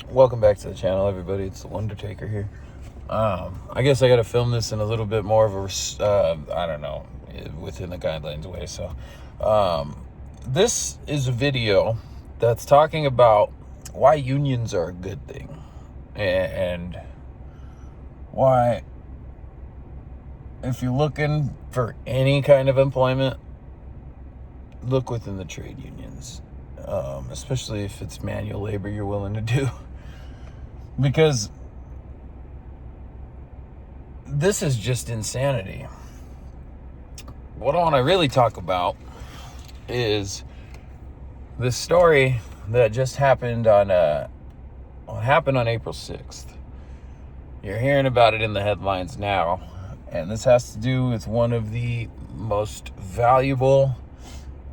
Welcome back to the channel, everybody. It's the Wondertaker here. I guess I got to film this in a little bit more of a, I don't know, within the guidelines way. So, this is a video that's talking about why unions are a good thing and why, if you're looking for any kind of employment, look within the trade unions, especially if it's manual labor you're willing to do. Because this is just insanity. What I want to really talk about is this story that just happened on April 6th. You're hearing about it in the headlines now, and this has to do with one of the most valuable,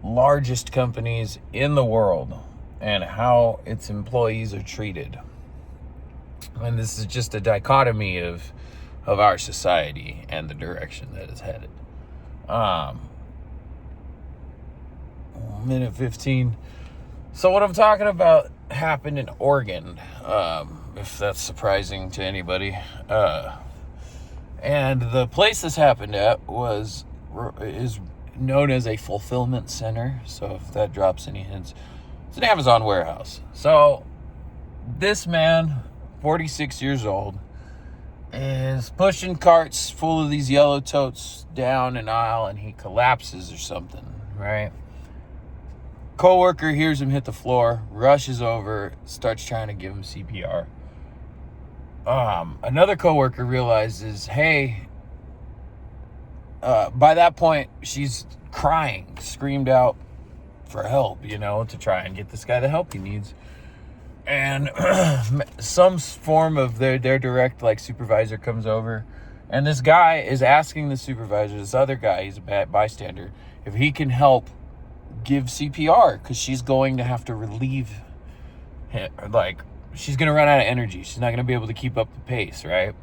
largest companies in the world and how its employees are treated. And this is just a dichotomy of our society and the direction that it's headed. Minute 15. So what I'm talking about happened in Oregon, if that's surprising to anybody. And the place this happened at is known as a fulfillment center. So if that drops any hints, it's an Amazon warehouse. So this man, 46 years old, is pushing carts full of these yellow totes down an aisle, and he collapses or something, right? Coworker hears him hit the floor, rushes over, starts trying to give him CPR. Another coworker realizes, hey, by that point, she's crying, screamed out for help, to try and get this guy the help he needs. And some form of their direct supervisor comes over, and this guy is asking the supervisor, this other guy, he's a bad bystander, if he can help give CPR, because she's going to have to relieve him. She's going to run out of energy. She's not going to be able to keep up the pace, right?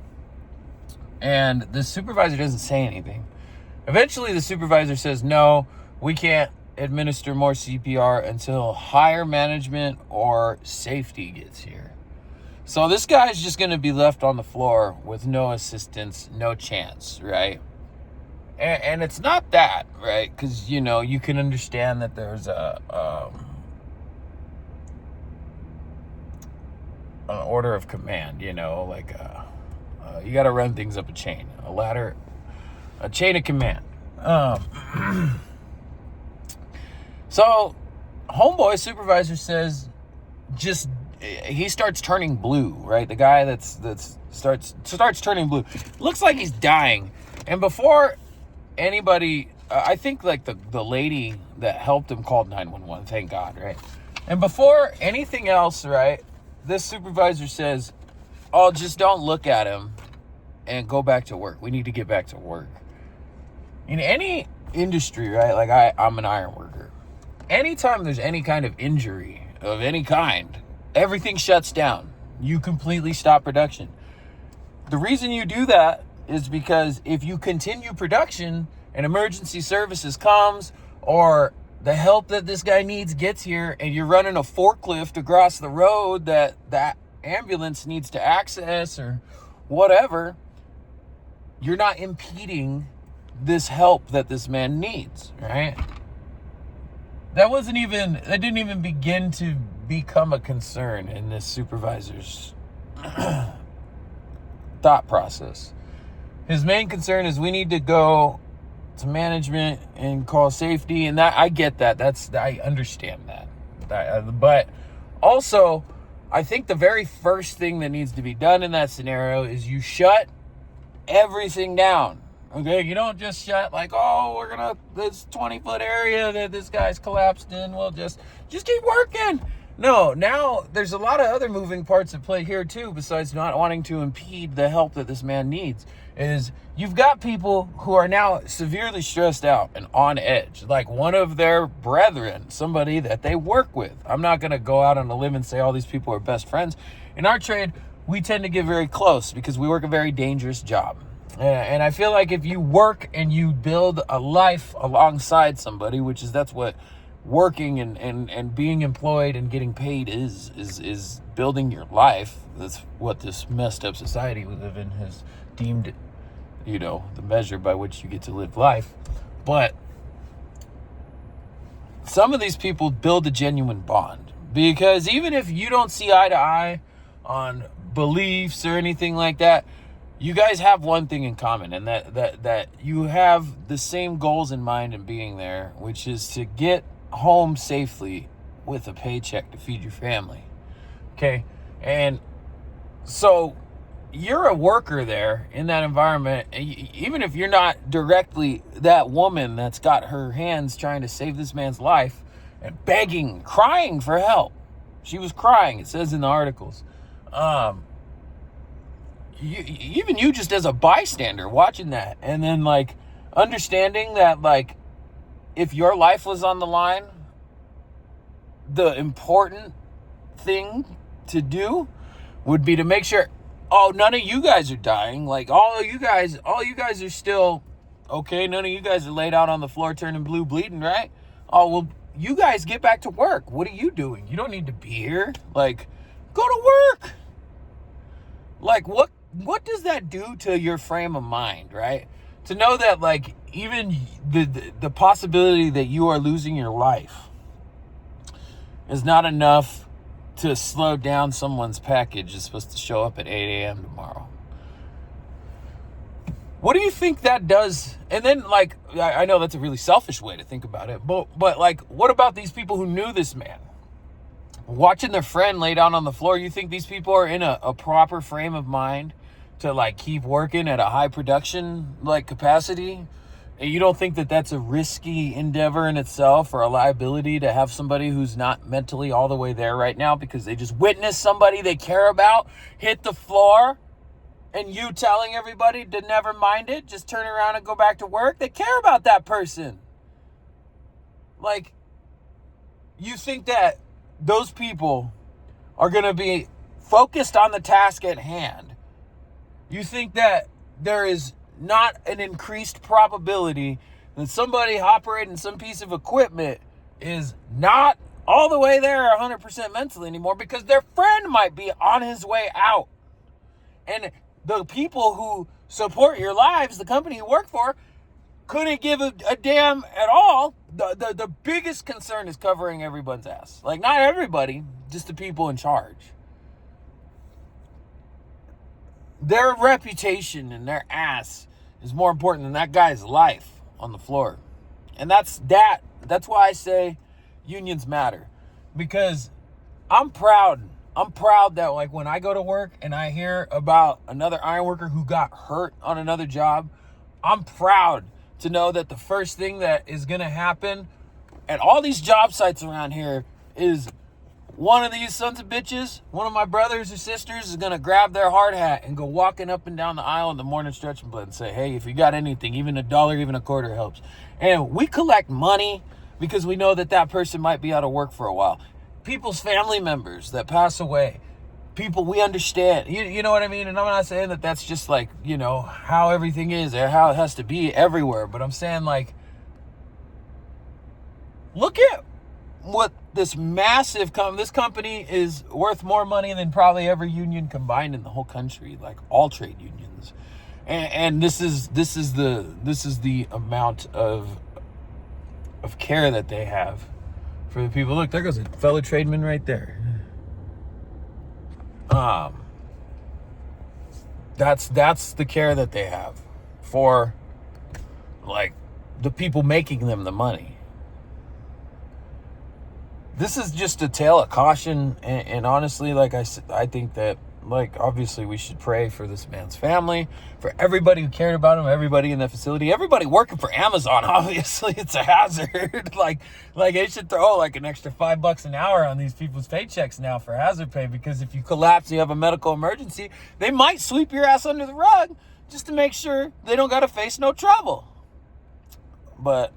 And the supervisor doesn't say anything. Eventually the supervisor says, no, we can't administer more CPR until higher management or safety gets here. So this guy's just going to be left on the floor with no assistance, no chance, right? And it's not that, right? Because, you can understand that there's an order of command, you got to run things up a chain, a chain of command. So, homeboy supervisor says, he starts turning blue, right? The guy that starts turning blue. Looks like he's dying. And before anybody, I think the lady that helped him called 911, thank God, right? And before anything else, right, this supervisor says, oh, just don't look at him and go back to work. We need to get back to work. In any industry, right, I'm an iron worker. Anytime there's any kind of injury of any kind, everything shuts down. You completely stop production. The reason you do that is because if you continue production and emergency services comes, or the help that this guy needs gets here, and you're running a forklift across the road that ambulance needs to access or whatever, you're not impeding this help that this man needs, right? That didn't even begin to become a concern in this supervisor's thought process. His main concern is we need to go to management and call safety, and that I get that. I understand that. But also, I think the very first thing that needs to be done in that scenario is you shut everything down. Okay, you don't just shut this 20-foot area that this guy's collapsed in, we'll just keep working. No, now there's a lot of other moving parts at play here too, besides not wanting to impede the help that this man needs. Is you've got people who are now severely stressed out and on edge, like one of their brethren, somebody that they work with. I'm not going to go out on a limb and say all these people are best friends. In our trade, we tend to get very close because we work a very dangerous job. And I feel like if you work and you build a life alongside somebody, that's what working and being employed and getting paid is building your life. That's what this messed up society we live in has deemed, the measure by which you get to live life. But some of these people build a genuine bond, because even if you don't see eye to eye on beliefs or anything like that, you guys have one thing in common, and that you have the same goals in mind in being there, which is to get home safely with a paycheck to feed your family. Okay? And so you're a worker there in that environment, even if you're not directly that woman that's got her hands trying to save this man's life and begging, crying for help. She was crying, it says in the articles. Even you just as a bystander watching that, and then like understanding that, like, if your life was on the line, the important thing to do would be to make sure, none of you guys are dying. Like, all you guys are still okay. None of you guys are laid out on the floor turning blue, bleeding, right? Oh, well, you guys get back to work. What are you doing? You don't need to be here. Like, go to work. Like, what does that do to your frame of mind, right? To know that, like, even the possibility that you are losing your life is not enough to slow down someone's package is supposed to show up at 8 a.m. tomorrow. What do you think that does? And then, like, I know that's a really selfish way to think about it, but like, what about these people who knew this man? Watching their friend lay down on the floor, you think these people are in a proper frame of mind to, like, keep working at a high production, like, capacity? And you don't think that that's a risky endeavor in itself, or a liability to have somebody who's not mentally all the way there right now because they just witnessed somebody they care about hit the floor, and you telling everybody to never mind it, just turn around and go back to work? They care about that person. Like, you think that those people are going to be focused on the task at hand? You think that there is not an increased probability that somebody operating some piece of equipment is not all the way there 100% mentally anymore because their friend might be on his way out? And the people who support your lives, the company you work for, couldn't give a damn at all. The biggest concern is covering everyone's ass. Like, not everybody, just the people in charge. Their reputation and their ass is more important than that guy's life on the floor. And that's why I say unions matter. Because I'm proud that, like, when I go to work and I hear about another iron worker who got hurt on another job, I'm proud to know that the first thing that is going to happen at all these job sites around here is one of these sons of bitches, one of my brothers or sisters, is going to grab their hard hat and go walking up and down the aisle in the morning stretching blood and say, hey, if you got anything, even $1, even $0.25 helps. And we collect money because we know that person might be out of work for a while. People's family members that pass away, people we understand, you know what I mean? And I'm not saying that that's just, like, how everything is or how it has to be everywhere, but I'm saying, like, look at what this massive this company is worth more money than probably every union combined in the whole country, like all trade unions. And this is the amount of care that they have for the people. Look, there goes a fellow tradesman right there. That's the care that they have for, like, the people making them the money. This is just a tale of caution, and honestly, like I said, I think that, like, obviously we should pray for this man's family, for everybody who cared about him, everybody in the facility, everybody working for Amazon. Obviously, it's a hazard. like they should throw, like, an extra $5 an hour on these people's paychecks now for hazard pay, because if you collapse and you have a medical emergency, they might sweep your ass under the rug just to make sure they don't got to face no trouble. But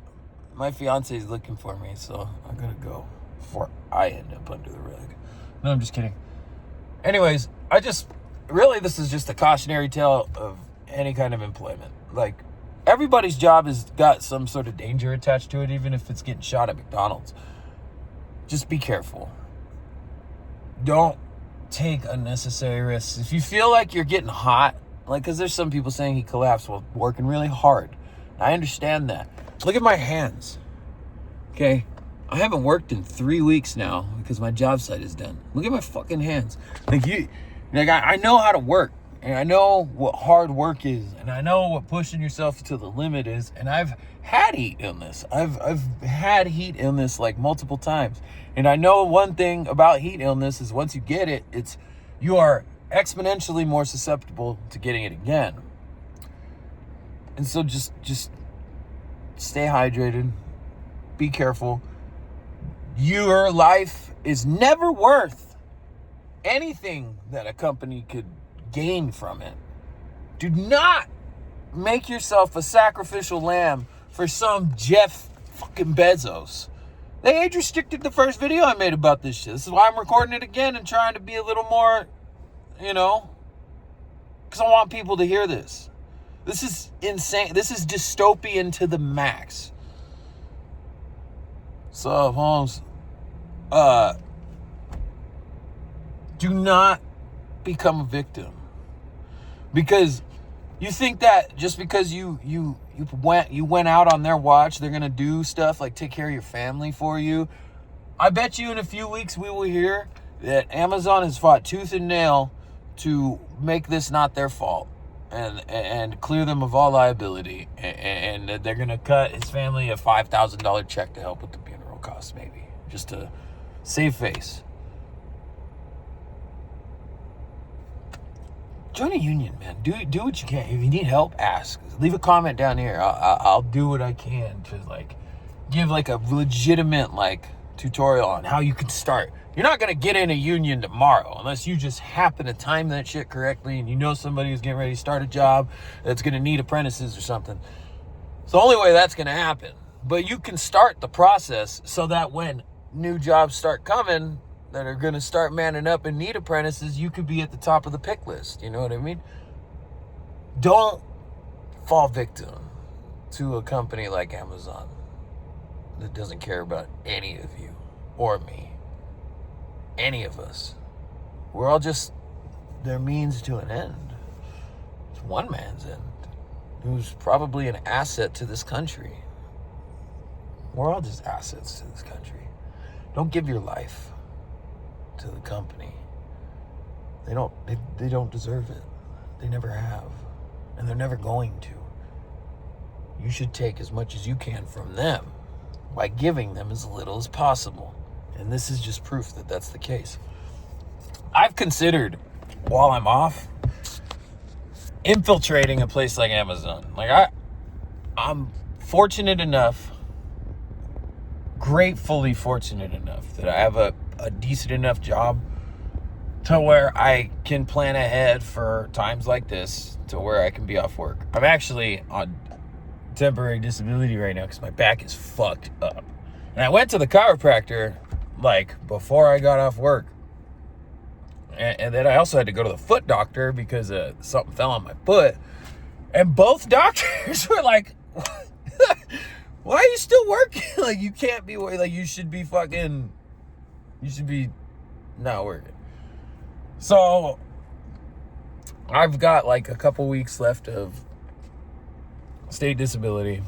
my fiance is looking for me, so I gotta go before I end up under the rug. No, I'm just kidding. Anyways, this is just a cautionary tale of any kind of employment. Like, everybody's job has got some sort of danger attached to it, even if it's getting shot at McDonald's. just be careful. Don't take unnecessary risks. If you feel like you're getting hot, like, because there's some people saying he collapsed while working really hard. I understand that. Look at my hands. Okay? I haven't worked in 3 weeks now because my job site is done. Look at my fucking hands. I know how to work, and I know what hard work is, and I know what pushing yourself to the limit is, and I've had heat illness. I've had heat illness like multiple times. And I know one thing about heat illness is once you get it, you are exponentially more susceptible to getting it again. And so just stay hydrated. Be careful. Your life is never worth anything that a company could gain from it. Do not make yourself a sacrificial lamb for some Jeff fucking Bezos. They age restricted the first video I made about this shit. This is why I'm recording it again and trying to be a little more, because I want people to hear this. This is insane. This is dystopian to the max. So, Holmes, do not become a victim. Because you think that just because you went out on their watch, they're going to do stuff like take care of your family for you. I bet you in a few weeks we will hear that Amazon has fought tooth and nail to make this not their fault and clear them of all liability. And they're going to cut his family a $5,000 check to help with the funeral costs, maybe, just to save face. Join a union, man. Do what you can. If you need help, ask. Leave a comment down here. I'll do what I can to give a legitimate tutorial on how you can start. You're not gonna get in a union tomorrow unless you just happen to time that shit correctly and you know somebody who's getting ready to start a job that's gonna need apprentices or something. It's the only way that's gonna happen. But you can start the process so that when new jobs start coming that are going to start manning up and need apprentices, you could be at the top of the pick list. You know what I mean? Don't fall victim to a company like Amazon that doesn't care about any of you or me, any of us. We're all just their means to an end. It's one man's end, who's probably an asset to this country. We're all just assets to this country. Don't give your life to the company. They don't deserve it. They never have. And they're never going to. You should take as much as you can from them by giving them as little as possible. And this is just proof that that's the case. I've considered, while I'm off, infiltrating a place like Amazon. I'm fortunate enough, gratefully fortunate enough that I have a decent enough job to where I can plan ahead for times like this to where I can be off work. I'm actually on temporary disability right now because my back is fucked up. And I went to the chiropractor before I got off work. And then I also had to go to the foot doctor because something fell on my foot. And both doctors were like, why are you still working? You can't be, you should be not working. So I've got a couple weeks left of state disability.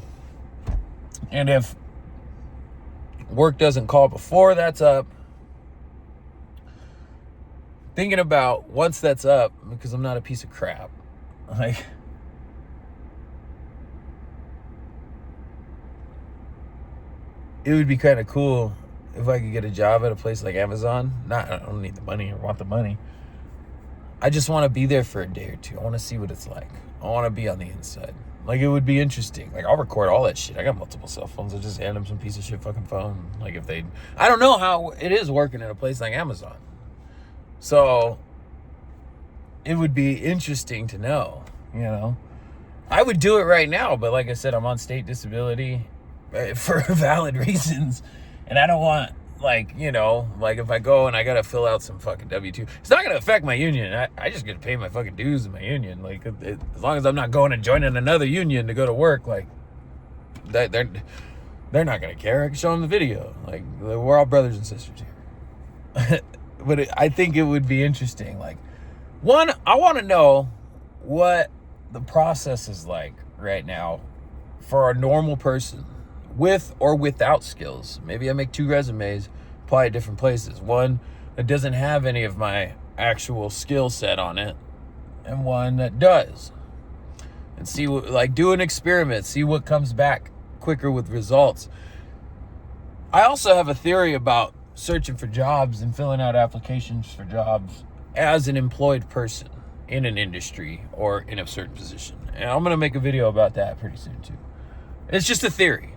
And if work doesn't call before that's up, thinking about once that's up, because I'm not a piece of crap, it would be kind of cool if I could get a job at a place like Amazon. I don't need the money or want the money. I just want to be there for a day or two. I want to see what it's like. I want to be on the inside. It would be interesting. I'll record all that shit. I got multiple cell phones. I'll just hand them some piece of shit fucking phone. I don't know how it is working in a place like Amazon. So it would be interesting to know, I would do it right now, but like I said, I'm on state disability for valid reasons. And I don't want, if I go and I got to fill out some fucking W-2, it's not going to affect my union. I just get to pay my fucking dues in my union. As long as I'm not going and joining another union to go to work, They're not going to care. I can show them the video. Like, we're all brothers and sisters here. But I think it would be interesting. Like, one, I want to know what the process is like right now for a normal person with or without skills. Maybe I make 2 resumes, apply at different places. One that doesn't have any of my actual skill set on it, and one that does. And see what, like, do an experiment, see what comes back quicker with results. I also have a theory about searching for jobs and filling out applications for jobs as an employed person in an industry or in a certain position. And I'm going to make a video about that pretty soon too. It's just a theory.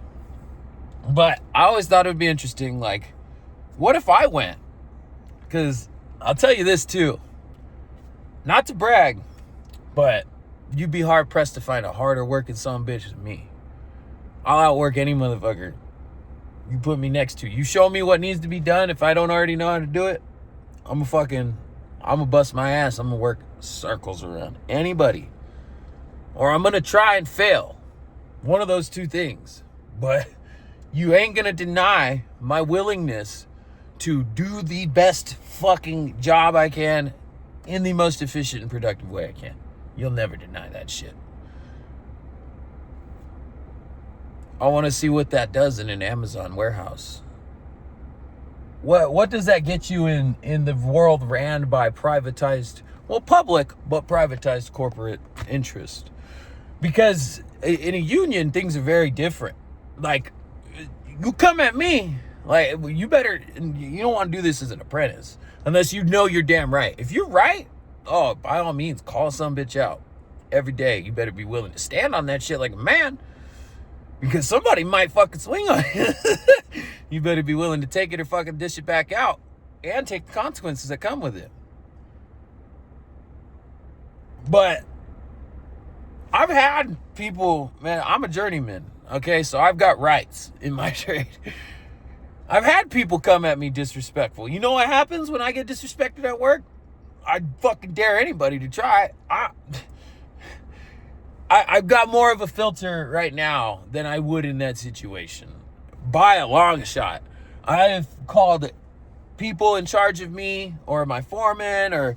But I always thought it would be interesting, like, what if I went? Because I'll tell you this too. Not to brag, but you'd be hard pressed to find a harder working son of a bitch than me. I'll outwork any motherfucker you put me next to. You show me what needs to be done. If I don't already know how to do it, I'm gonna bust my ass. I'm gonna work circles around anybody. Or I'm gonna try and fail. One of those 2 things. But you ain't gonna deny my willingness to do the best fucking job I can in the most efficient and productive way I can. You'll never deny that shit. I want to see what that does in an Amazon warehouse. What does that get you in the world ran by privatized, well, public, but privatized corporate interest? Because in a union, things are very different. Like, you come at me, like, you don't want to do this as an apprentice unless you know you're damn right. If you're right, oh, by all means, call some bitch out every day. You better be willing to stand on that shit like a man, because somebody might fucking swing on you. You better be willing to take it or fucking dish it back out and take the consequences that come with it. But I've had people, man, I'm a journeyman, okay? So I've got rights in my trade. I've had people come at me disrespectful. You know what happens when I get disrespected at work? I fucking dare anybody to try. I've got more of a filter right now than I would in that situation. By a long shot. I've called people in charge of me or my foreman or,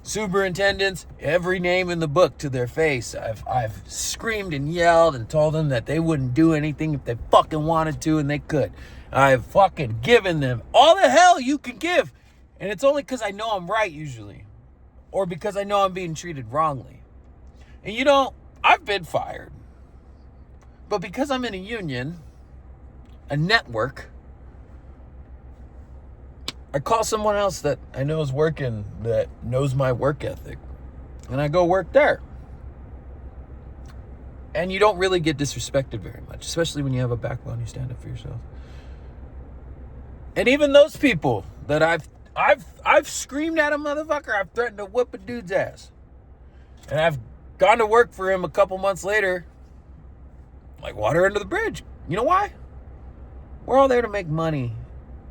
superintendents, every name in the book to their face. I've screamed and yelled and told them that they wouldn't do anything if they fucking wanted to, and they could. I've fucking given them all the hell you can give. And it's only because I know I'm right usually. Or because I know I'm being treated wrongly. And I've been fired. But because I'm in a union, a network, I call someone else that I know is working, that knows my work ethic, and I go work there. And you don't really get disrespected very much, especially when you have a backbone, you stand up for yourself. And even those people that I've screamed at a motherfucker, I've threatened to whip a dude's ass. And I've gone to work for him a couple months later, like water under the bridge. You know why? We're all there to make money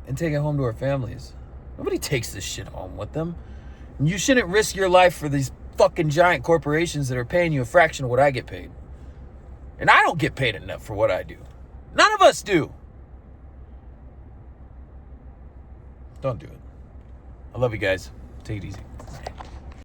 and take it home to our families. Nobody takes this shit home with them. And you shouldn't risk your life for these fucking giant corporations that are paying you a fraction of what I get paid. And I don't get paid enough for what I do. None of us do. Don't do it. I love you guys. Take it easy.